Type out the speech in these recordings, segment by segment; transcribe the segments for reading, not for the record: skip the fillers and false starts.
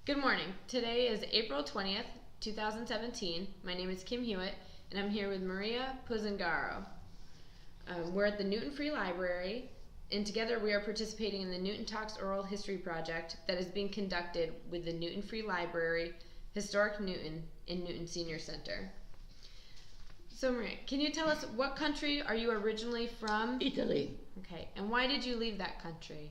Good morning. Today is April 20th, 2017. My name is Kim Hewitt, and I'm here with Maria Puzzanghero. We're at the Newton Free Library, and together we are participating in the Newton Talks Oral History Project that is being conducted with the Newton Free Library, Historic Newton, in Newton Senior Center. So Maria, can you tell us what country are you originally from? Italy. Okay, and why did you leave that country?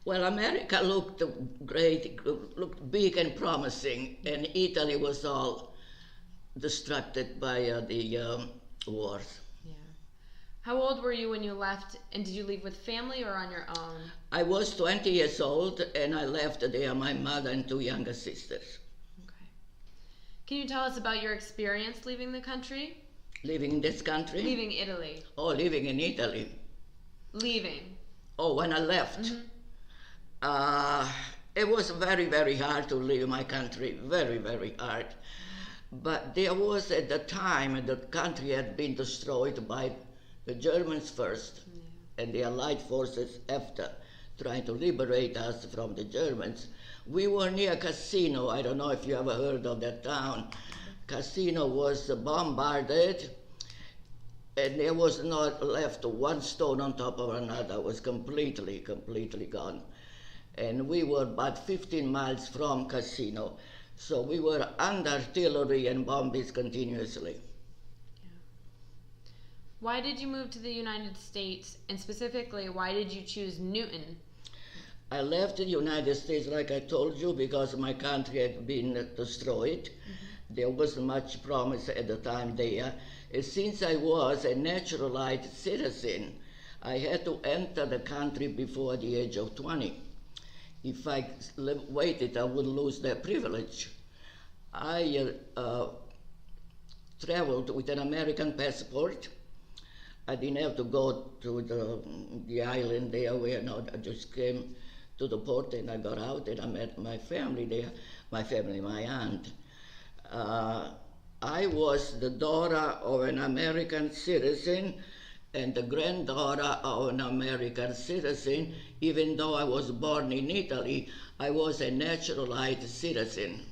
Well, America looked great, looked big and promising, and Italy was all distracted by the wars. Yeah. How old were you when you left, and did you leave with family or on your own? I was 20 years old, and I left there, my mother and two younger sisters. Okay. Can you tell us about your experience leaving the country? Living in this country? Leaving Italy. Oh, living in Italy. Leaving. Oh, when I left. Mm-hmm. It was very, very hard to leave my country, very, very hard. But there was at the time, the country had been destroyed by the Germans first, and the Allied forces after, trying to liberate us from the Germans. We were near Cassino. I don't know if you ever heard of that town. Cassino was bombarded, and there was not left one stone on top of another. It was completely gone. And we were about 15 miles from Cassino, so we were under artillery and bombings continuously. Yeah. Why did you move to the United States, and specifically, why did you choose Newton? I left the United States, like I told you, because my country had been destroyed. There wasn't much promise at the time there. And since I was a naturalized citizen, I had to enter the country before the age of 20. If I waited, I would lose that privilege. I traveled with an American passport. I didn't have to go to the island there where I just came to the port and I got out and I met my family there, my aunt. I was the daughter of an American citizen and the granddaughter of an American citizen. Even though I was born in Italy, I was a naturalized citizen.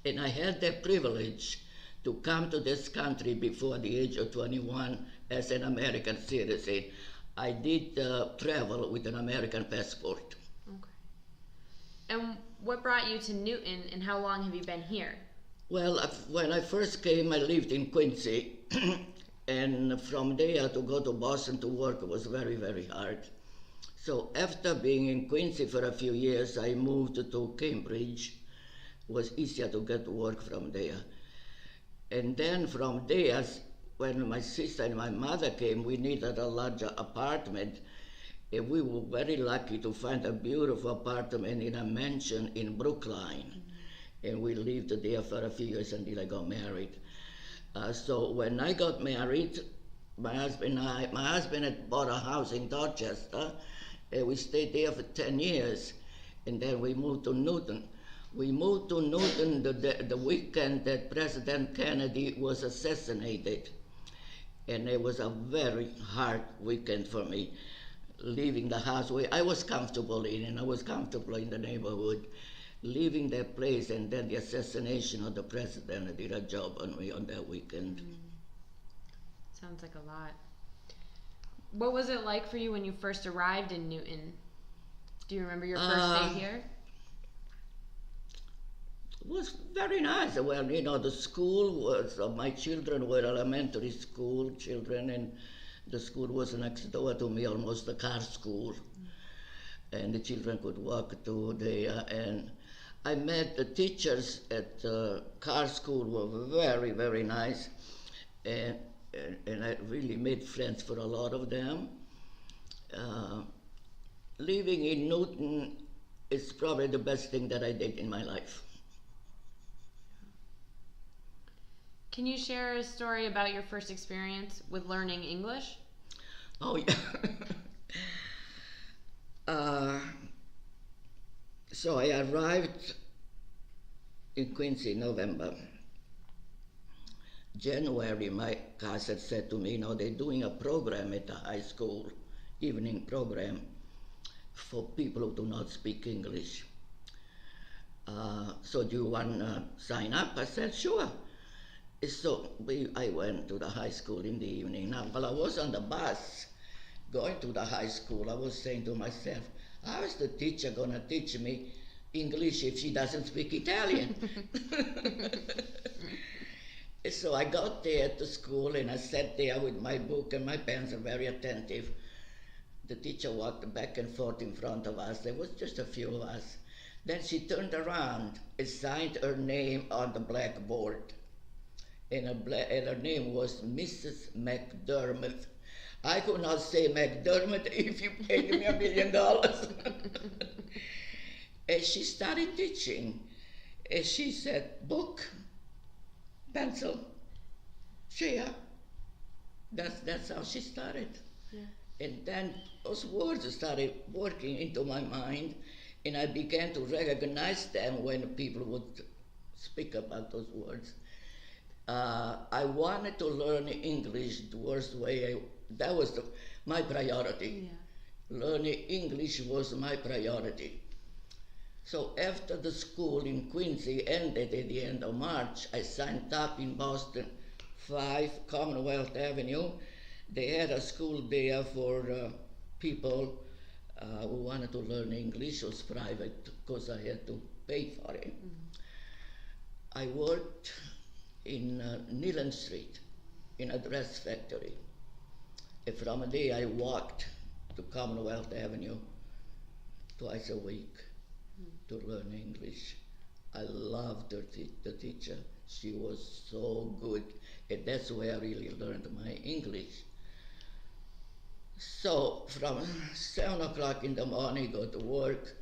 And I had the privilege to come to this country before the age of 21 as an American citizen. I did travel with an American passport. Okay. And what brought you to Newton, and how long have you been here? Well, when I first came, I lived in Quincy, and from there to go to Boston to work was very, very hard. So after being in Quincy for a few years, I moved to Cambridge. It was easier to get work from there. And then from there, when my sister and my mother came, we needed a larger apartment. And we were very lucky to find a beautiful apartment in a mansion in Brookline. And we lived there for a few years until I got married. So when I got married, my husband had bought a house in Dorchester, and we stayed there for 10 years. And then we moved to Newton. We moved to Newton the weekend that President Kennedy was assassinated. And it was a very hard weekend for me, leaving the house where I was comfortable in, and I was comfortable in the neighborhood. Leaving that place, and then the assassination of the president did a job on me on that weekend. Sounds like a lot. What was it like for you when you first arrived in Newton? Do you remember your first day here? It was very nice. Well, the school was, my children were elementary school children, and the school was next door to me, almost a car school. And the children could walk to there. And I met the teachers at the car school were very, very nice. And I really made friends for a lot of them. Living in Newton is probably the best thing that I did in my life. Can you share a story about your first experience with learning English? Oh, yeah. So I arrived in Quincy in November. January, my cousin said to me, they're doing a program at the high school, evening program, for people who do not speak English. So do you want to sign up? I said, sure. So I went to the high school in the evening. Now, while I was on the bus going to the high school, I was saying to myself, how is the teacher going to teach me English if she doesn't speak Italian? So I got there to school and I sat there with my book and my parents are very attentive. The teacher walked back and forth in front of us. There was just a few of us. Then she turned around and signed her name on the blackboard. And her name was Mrs. McDermott. I could not say McDermott if you paid me $1 million. And she started teaching. And she said, book, pencil, chair. That's how she started. Yeah. And then those words started working into my mind, and I began to recognize them when people would speak about those words. I wanted to learn English the worst way. That was my priority. Yeah. Learning English was my priority. So after the school in Quincy ended at the end of March, I signed up in Boston, 5 Commonwealth Avenue. They had a school there for people who wanted to learn English. It was private because I had to pay for it. Mm-hmm. I worked in Nealon Street in a dress factory. And from there I walked to Commonwealth Avenue twice a week to learn English. I loved the teacher. She was so good, and that's where I really learned my English. So from 7 o'clock in the morning, go to work,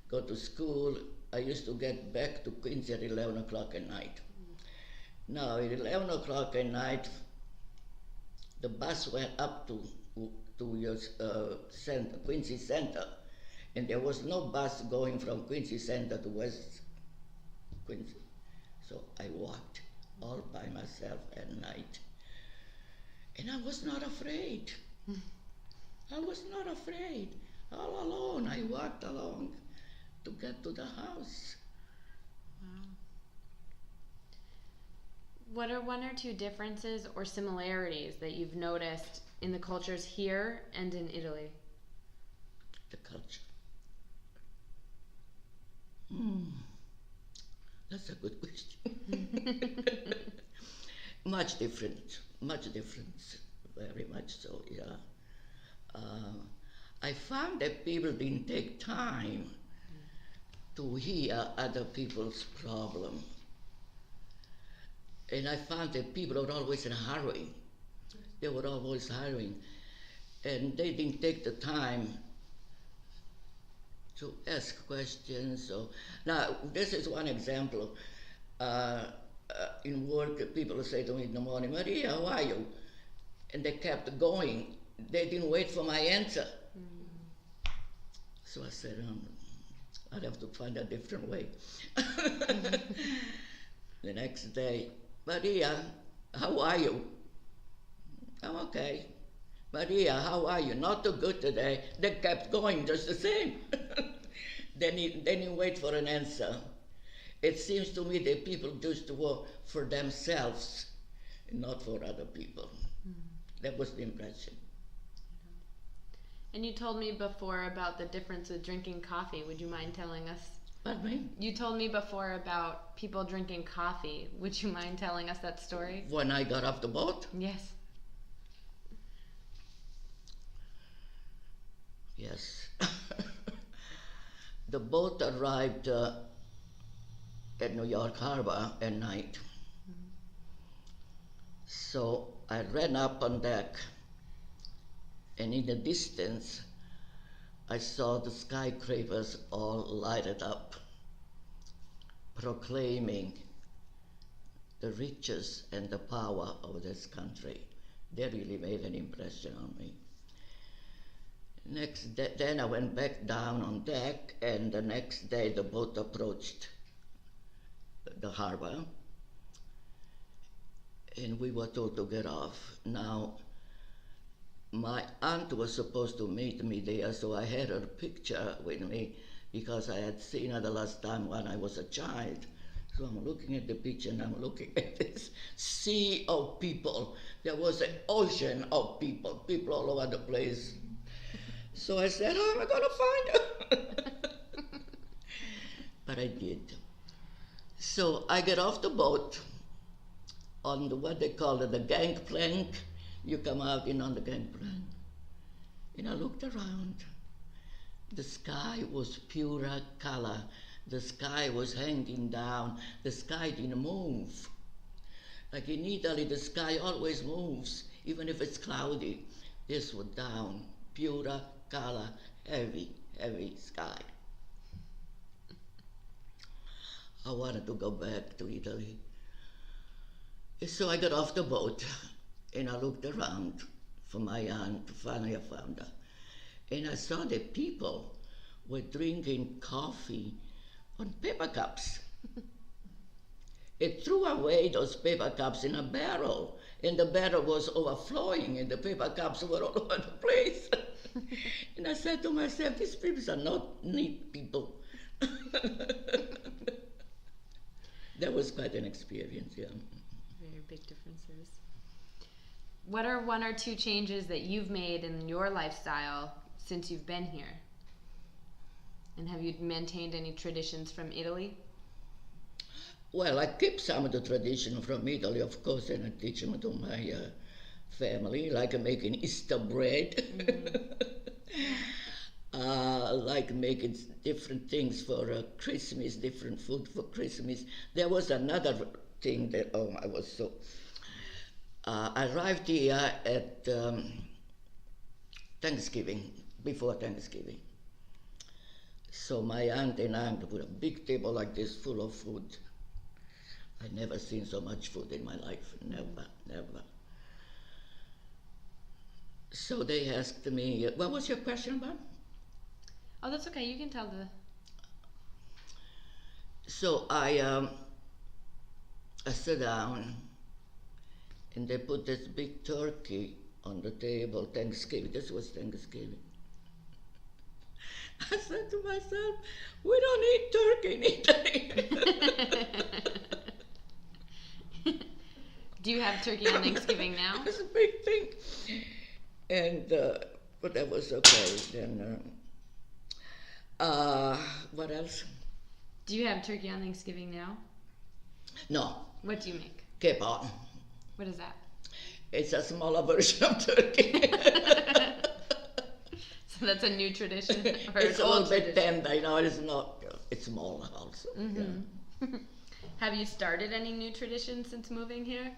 go to school. I used to get back to Quincy at 11 o'clock at night. Now, at 11 o'clock at night, the bus went up to your center, Quincy Center, and there was no bus going from Quincy Center to West Quincy. So I walked all by myself at night. And I was not afraid. I was not afraid. All alone, I walked along to get to the house. Wow. What are 1 or 2 differences or similarities that you've noticed in the cultures here and in Italy? The culture. That's a good question. Much different, very much so, yeah. I found that people didn't take time to hear other people's problem. And I found that people were always in a hurry. They were always hurrying. And they didn't take the time to ask questions. So, now, this is one example. In work, people say to me in the morning, Maria, how are you? And they kept going. They didn't wait for my answer. So I said, I'd have to find a different way. The next day, Maria, how are you? I'm okay. Maria, how are you? Not too good today. They kept going just the same. Then you wait for an answer. It seems to me that people used to work for themselves, not for other people. That was the impression. And you told me before about the difference with drinking coffee. Would you mind telling us? Pardon me? You told me before about people drinking coffee. Would you mind telling us that story? When I got off the boat? Yes. Yes. The boat arrived at New York Harbor at night. So I ran up on deck, and in the distance, I saw the skyscrapers all lighted up, proclaiming the riches and the power of this country. They really made an impression on me. Next day, then I went back down on deck, and the next day the boat approached the harbor, and we were told to get off. Now, my aunt was supposed to meet me there, so I had her picture with me because I had seen her the last time when I was a child. So I'm looking at the picture and I'm looking at this sea of people. There was an ocean of people all over the place. So I said, how am I going to find her? But I did. So I get off the boat on what they call it, the gangplank. You come out in on the gangplank. And I looked around. The sky was pure color. The sky was hanging down. The sky didn't move. Like in Italy, the sky always moves, even if it's cloudy. This was down, pure color, heavy, heavy sky. I wanted to go back to Italy. So I got off the boat and I looked around for my aunt. Finally I found her. And I saw that people were drinking coffee on paper cups. It threw away those paper cups in a barrel, and the barrel was overflowing, and the paper cups were all over the place. And I said to myself, these people are not neat people. That was quite an experience, yeah. Very big differences. What are one or two changes that you've made in your lifestyle since you've been here? And have you maintained any traditions from Italy? Well, I keep some of the tradition from Italy, of course, and I teach them to my family, like making Easter bread, like making different things for Christmas, different food for Christmas. There was another thing that, I was so... I arrived here at Thanksgiving, before Thanksgiving. So my aunt and I put a big table like this full of food. I'd never seen so much food in my life, never, never. So they asked me, what was your question about? Oh, that's okay, you can tell the... So I sat down and they put this big turkey on the table, Thanksgiving, this was Thanksgiving. I said to myself, we don't eat turkey in Italy. Do you have turkey on Thanksgiving now? It's a big thing. And, but that was okay. Then, what else? Do you have turkey on Thanksgiving now? No. What do you make? Capon. What is that? It's a smaller version of turkey. So that's a new tradition? Or it's a little bit tradition? tender, you know, it's not, it's small also. Mm-hmm. Yeah. Have you started any new traditions since moving here?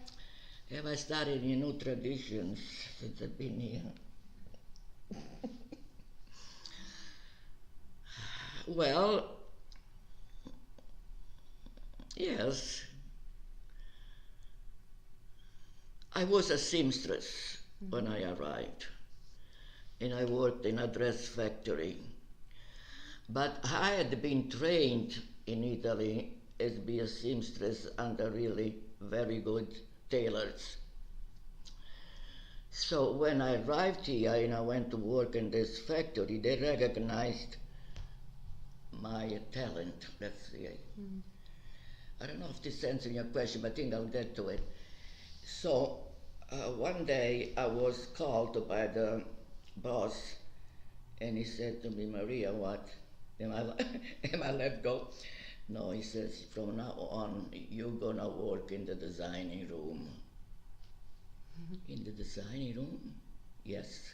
Have I started any new traditions since I've been here? Well, yes. I was a seamstress when I arrived, and I worked in a dress factory. But I had been trained in Italy as be a seamstress under really very good tailors. So when I arrived here and I went to work in this factory, they recognized my talent, let's say. I don't know if this answers your question, but I think I'll get to it. So one day I was called by the boss, and he said to me, Maria, what? Am I let go? No, he says, from now on, you're gonna work in the designing room. In the designing room? Yes.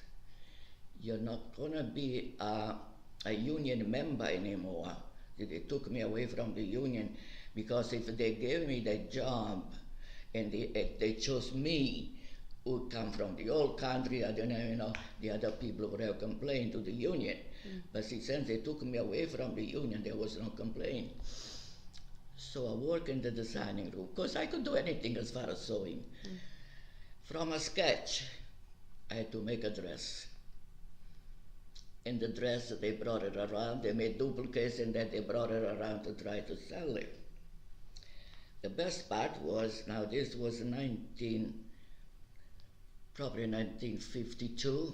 You're not gonna be a union member anymore. They took me away from the union because if they gave me that job and they chose me, who come from the old country, I don't know, you know, the other people would have complained to the union. But since they took me away from the union, there was no complaint. So I work in the designing room, because I could do anything as far as sewing. From a sketch, I had to make a dress. And the dress, they brought it around, they made duplicates, and then they brought it around to try to sell it. The best part was, now this was 19 probably 1952,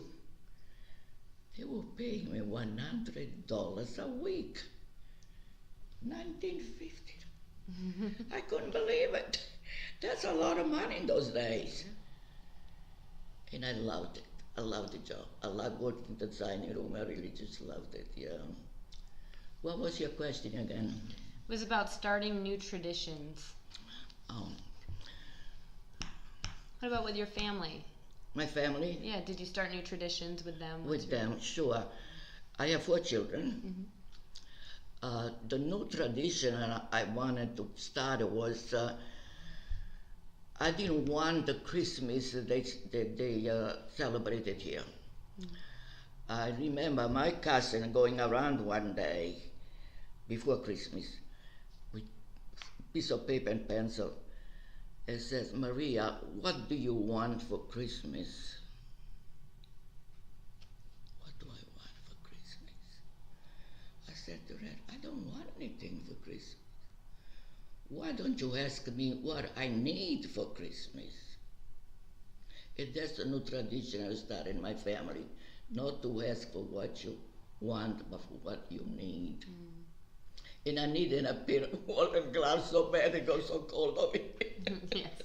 they were paying me $100 a week. 1950. I couldn't believe it. That's a lot of money in those days. And I loved it. I loved the job. I loved working in the dining room. I really just loved it, yeah. What was your question again? It was about starting new traditions. Oh. What about with your family? My family? Yeah, did you start new traditions with them? With them, sure. I have 4 children. The new tradition I wanted to start was I didn't want the Christmas that they celebrated here. I remember my cousin going around one day before Christmas with a piece of paper and pencil and says, Maria, what do you want for Christmas? What do I want for Christmas? I said to her, I don't want anything for Christmas. Why don't you ask me what I need for Christmas? And that's a new tradition I started in my family, not to ask for what you want, but for what you need. And I needed a pair of water glass so bad it got so cold over here. Yes.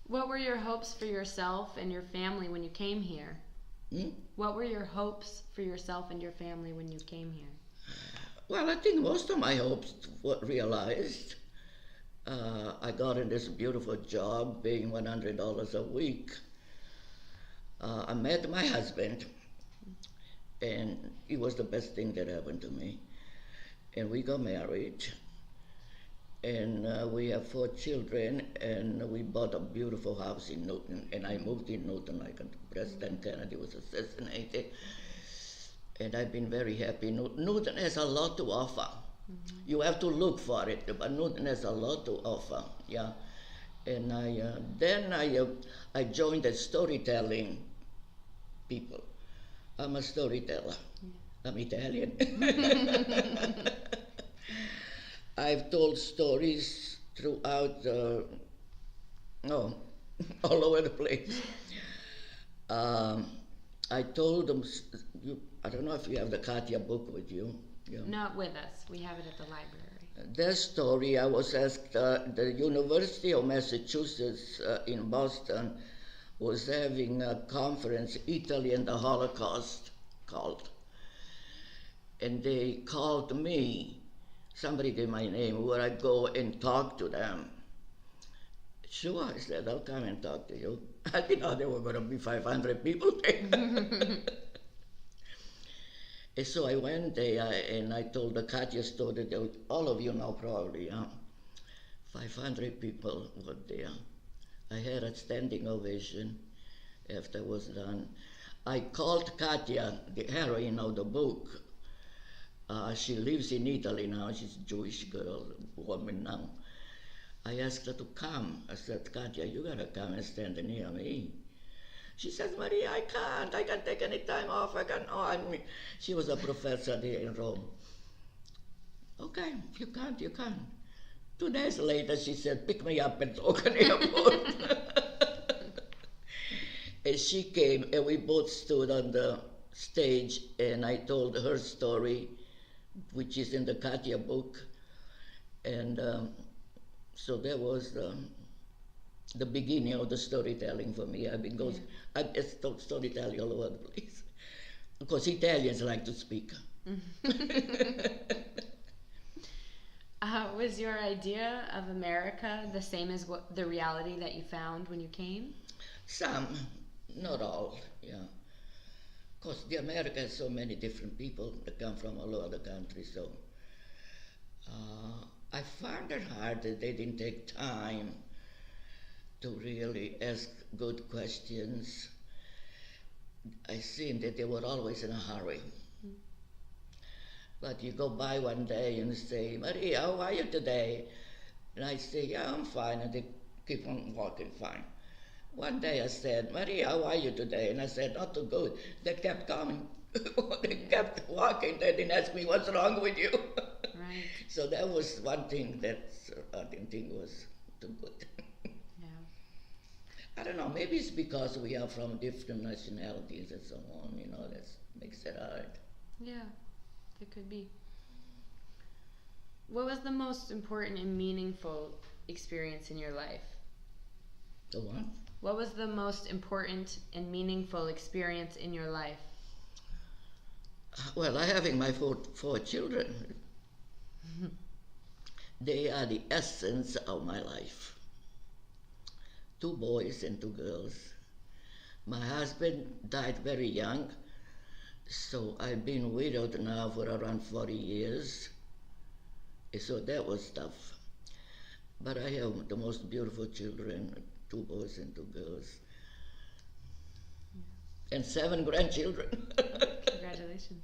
What were your hopes for yourself and your family when you came here? What were your hopes for yourself and your family when you came here? Well, I think most of my hopes were realized. I got in this beautiful job, paying $100 a week. I met my husband, and it was the best thing that happened to me. And we got married, and we have 4 children, and we bought a beautiful house in Newton, and I moved in Newton like President Kennedy was assassinated. And I've been very happy. Newton has a lot to offer. You have to look for it, but Newton has a lot to offer, yeah. And I joined the storytelling people. I'm a storyteller. I'm Italian. I've told stories throughout, all over the place. I told them, I don't know if you have the Katja book with you. Yeah. Not with us. We have it at the library. That story, I was asked, the University of Massachusetts in Boston was having a conference, Italy and the Holocaust, called. And they called me, somebody gave my name, where I go and talk to them. Sure, I said, I'll come and talk to you. I didn't know there were going to be 500 people there. And so I went there and I told the Katja story that all of you know probably, 500 people were there. I had a standing ovation after it was done. I called Katja, the heroine of the book. She lives in Italy now. She's a Jewish girl, woman now. I asked her to come. I said, Katja, you gotta come and stand near me. She says, Maria, I can't take any time off. She was a professor there in Rome. Okay, if you can't, you can't. 2 days later, she said, pick me up and talk in the airport. And she came, and we both stood on the stage, and I told her story, which is in the Katja book. And so that was the beginning of the storytelling for me. I've just told storytelling all over the place. Of course, Italians like to speak. Was your idea of America the same as the reality that you found when you came? Some, not all, yeah. Of course, the America has so many different people that come from all over the country, so I found it hard that they didn't take time to really ask good questions. I seen that they were always in a hurry. But you go by one day and say, Maria, how are you today? And I say, yeah, I'm fine, and they keep on walking fine. One day I said, Maria, how are you today? And I said, not too good. They kept coming. They kept walking. They didn't ask me, what's wrong with you? Right. So that was one thing that I didn't think was too good. Yeah. I don't know, maybe it's because we are from different nationalities and so on, that makes it hard. Yeah, it could be. What was the most important and meaningful experience in your life? The what? What was the most important and meaningful experience in your life? Well, I having my four children. They are the essence of my life. 2 boys and 2 girls. My husband died very young, so I've been widowed now for around 40 years. So that was tough. But I have the most beautiful children, 2 boys and 2 girls. And 7 grandchildren. Congratulations.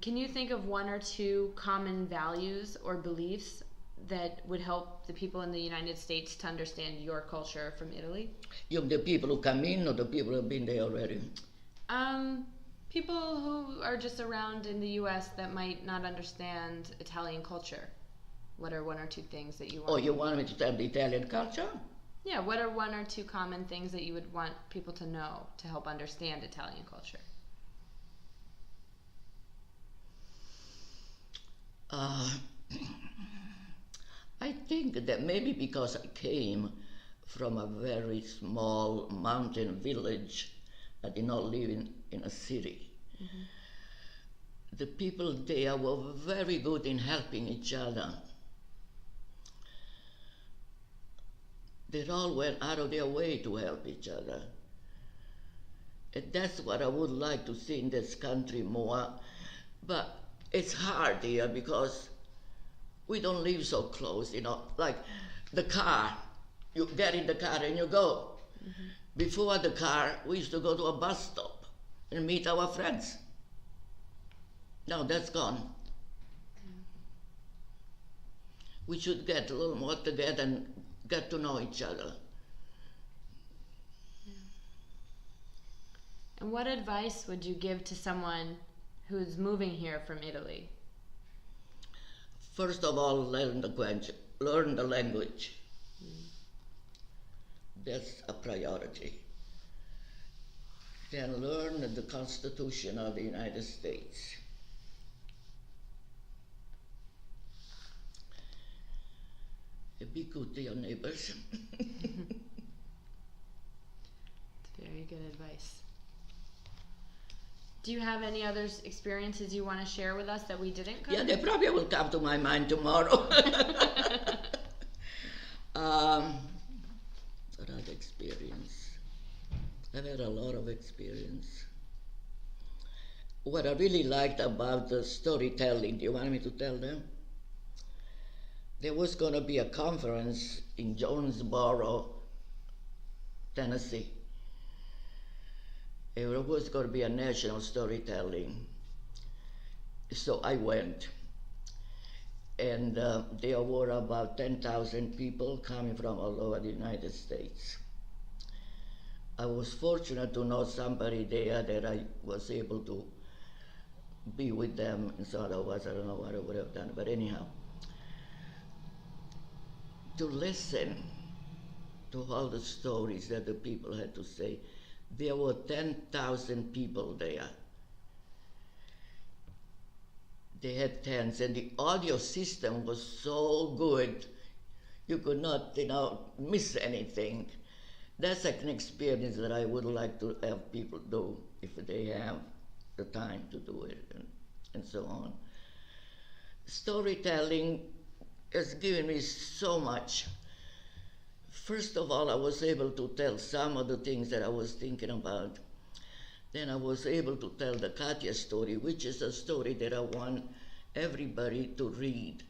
Can you think of 1 or 2 common values or beliefs that would help the people in the United States to understand your culture from Italy? The people who come in or the people who have been there already? People who are just around in the U.S. that might not understand Italian culture. What are 1 or 2 things that you want? Oh, you want me to tell the Italian culture? Yeah, what are 1 or 2 common things that you would want people to know to help understand Italian culture? I think that maybe because I came from a very small mountain village, I did not live in a city. Mm-hmm. The people there were very good in helping each other. They all went out of their way to help each other. And that's what I would like to see in this country more. But it's hard here because we don't live so close, like the car. You get in the car and you go. Mm-hmm. Before the car, we used to go to a bus stop and meet our friends. Now that's gone. Mm-hmm. We should get a little more together and get to know each other. Yeah. And what advice would you give to someone who's moving here from Italy? First of all, learn the language. That's a priority. Then learn the Constitution of the United States. Be good to your neighbors. It's very good advice. Do you have any other experiences you want to share with us that we didn't cover? Yeah, they probably will come to my mind tomorrow. What other experience? I've had a lot of experience. What I really liked about the storytelling, do you want me to tell them? There was going to be a conference in Jonesboro, Tennessee. It was going to be a national storytelling. So I went. And there were about 10,000 people coming from all over the United States. I was fortunate to know somebody there that I was able to be with them, and so otherwise I don't know what I would have done. But anyhow, to listen to all the stories that the people had to say. There were 10,000 people there. They had tents, and the audio system was so good, you could not, miss anything. That's an experience that I would like to have people do if they have the time to do it, and so on. Storytelling has given me so much. First of all, I was able to tell some of the things that I was thinking about. Then I was able to tell the Katja story, which is a story that I want everybody to read,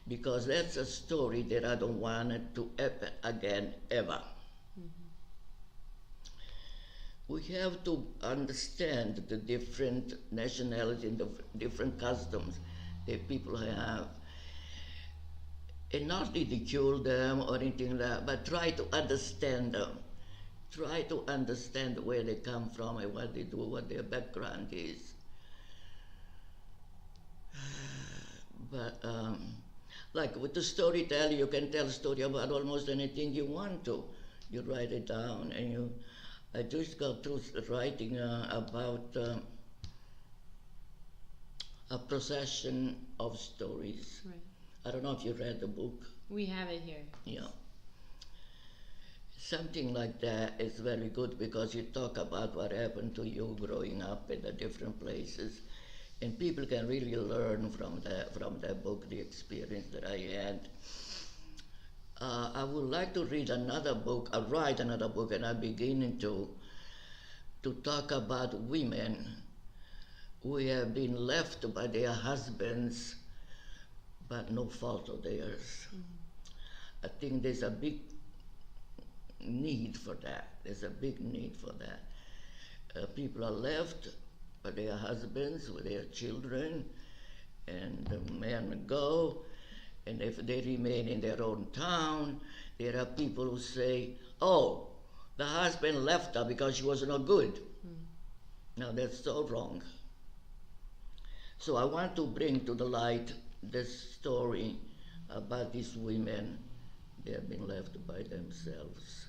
because that's a story that I don't want it to happen again, ever. Mm-hmm. We have to understand the different nationalities and the different customs that people have, and not ridicule them or anything like that, but try to understand them. Try to understand where they come from and what they do, what their background is. But Like with the storyteller, you can tell a story about almost anything you want to. You write it down, and I just got through writing about a procession of stories. Right. I don't know if you read the book. We have it here. Yeah. Something like that is very good because you talk about what happened to you growing up in the different places, and people can really learn from that book, the experience that I had. I would like to read another book, write another book, and I'm beginning to talk about women who have been left by their husbands, but no fault of theirs. I think there's a big need for that. There's a big need for that. People are left by their husbands with their children, and the men go, and if they remain in their own town, there are people who say, oh, the husband left her because she was not good. Now that's so wrong. So I want to bring to the light this story about these women. They have been left by themselves.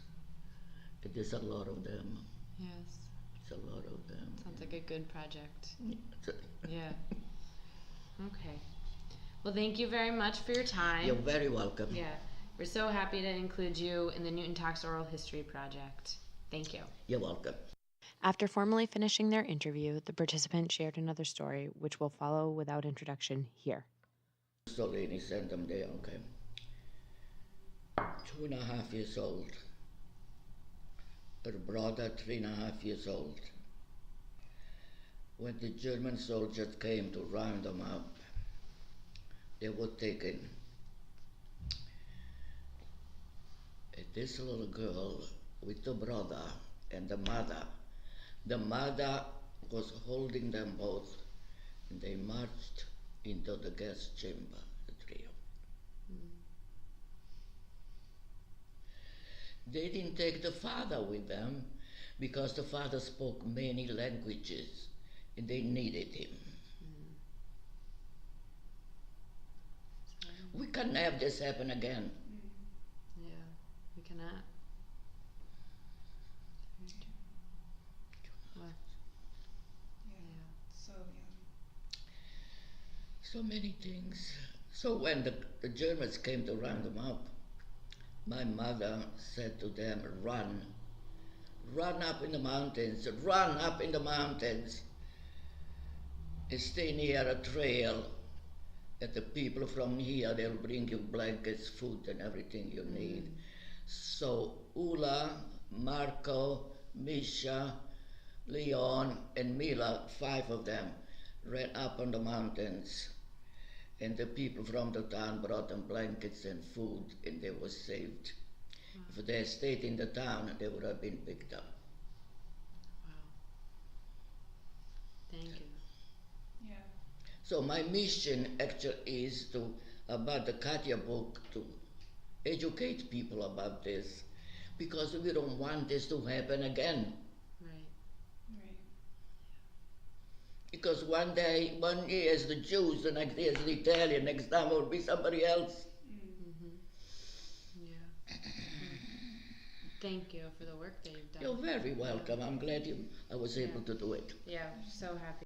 It is a lot of them. Yes. It's a lot of them. Sounds like a good project. Yeah. Yeah. Okay. Well, thank you very much for your time. You're very welcome. Yeah. We're so happy to include you in the Newton Talks Oral History Project. Thank you. You're welcome. After formally finishing their interview, the participant shared another story, which will follow without introduction here. So lady sent them there, okay. 2.5 years old. Her brother, 3.5 years old. When the German soldiers came to round them up, they were taken. And this little girl with the brother and the mother. The mother was holding them both, and they marched into the gas chamber, the trio. They didn't take the father with them because the father spoke many languages and they needed him. We can't have this happen again. Yeah, we cannot. Well, Yeah. So young. So many things. So when the Germans came to round them up, my mother said to them, run. Run up in the mountains. Run up in the mountains. And stay near a trail. And the people from here, they'll bring you blankets, food, and everything you need. So Ula, Marco, Misha, Leon, and Mila, 5 of them, ran up on the mountains. And the people from the town brought them blankets and food, and they were saved. Wow. If they had stayed in the town, they would have been picked up. Wow. Thank you. Yeah. So my mission actually is to, about the Katja book, to educate people about this, because we don't want this to happen again. Right. Right. Because one year is the Jews, the next year is the Italian, next time it will be somebody else. Yeah. Thank you for the work that you've done. You're very welcome. I'm glad I was able to do it. Yeah, so happy.